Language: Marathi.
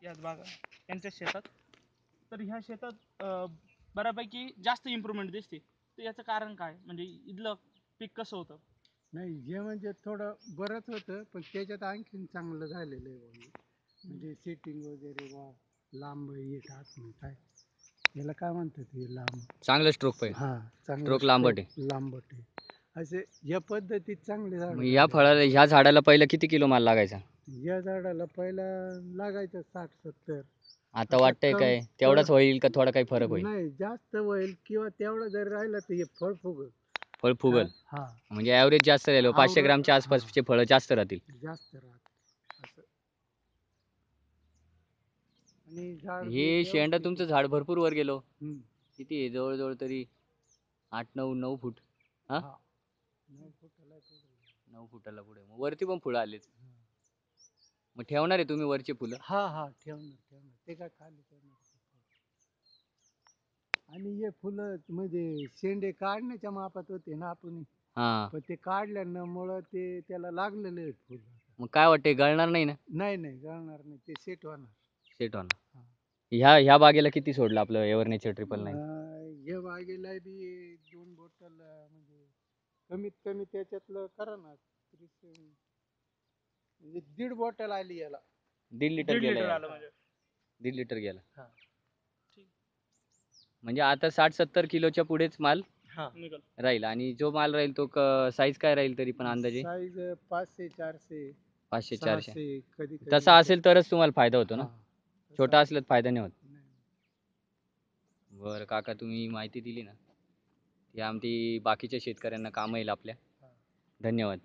याच बागा यांच्या शेतात. तर ह्या शेतात बऱ्यापैकी जास्त इम्प्रूव्हमेंट दिसते. तर याचं कारण काय, म्हणजे इथलं पीक कसं होतं? नाही, जे म्हणजे थोडं बरंच होतं, पण त्याच्यात आणखीन चांगलं झालेलं आहे बुवा हे. म्हणजे सेटिंग वगैरे वा लांब येत आत काय याला काय म्हणतात हे लांब चांगलं स्ट्रोक पाहिजे. हा चांगलं स्ट्रोक लांबट आहे. लांबट आहे असे या पद्धतीत चांगले झाड मग ह्या झाडाला पहिलं किती किलो माल लागायचा? या झाडाला पहिला लागायचं 60-70. आता वाटतंय कम काय तेवढाच होईल का थोडा काही फरक होईल? नाही जास्त होईल किंवा तेवढं जर राहिलं तर हे फळ फुगल. फळ फुगल. हा म्हणजे ॲव्हरेज जास्त राहील, 500 ग्रामच्या आसपासचे फळं जास्त राहतील. जास्त राहत असं. आणि झाड हे शेंडा तुमचं झाड भरपूर वर गेलो. हम्म. किती आहे? जवळजवळ तरी 8-9 फूट. हा, 9 फुटाला पुढे. 9 फुटाला पुढे. मग वरती पण फुलं आलेत. मग ठेवणार आहे तुम्ही वरची फुलं? हा ठेवणार ते काय खाली करणार. आणि हे फुलं म्हणजे शेंडे काढण्याच्या मापात होते ना आपण, हा, पण ते काढल्यामुळं ते त्याला लागलेले आहेत फुल. मग काय वाटतंय गळणार नाही ना? नाही गळणार नाही, ते सेट होणार. सेट होणार. ह्या बागेला किती सोडलं आपलं एव्हर नेचर 999? हे बागेला बी 2 बॉटल म्हणजे कमीत कमी त्याच्यातलं करा ना 30 म्हणजे 1.5 बॉटल आली याला. 1.5 लिटर 1.5 गेला लिटर याला. आलं म्हणजे. 1.5 लिटर गेला. हा. म्हणजे आता 60-70 किलोच्या पुढेच माल निघाल. राहील. आणि जो माल राहील तो साईज काय राहील तरी पण अंदाजे? साईज 500-400 500-400. 600 कधी तसा असेल तरच तुम्हाला फायदा होतो ना. छोटा असला तर फायदा नाही होत. नाही. बरं काका, तुम्ही माहिती दिली ना, ती आमची बाकीच्या शेतकऱ्यांना कामं येईल आपल्या. धन्यवाद.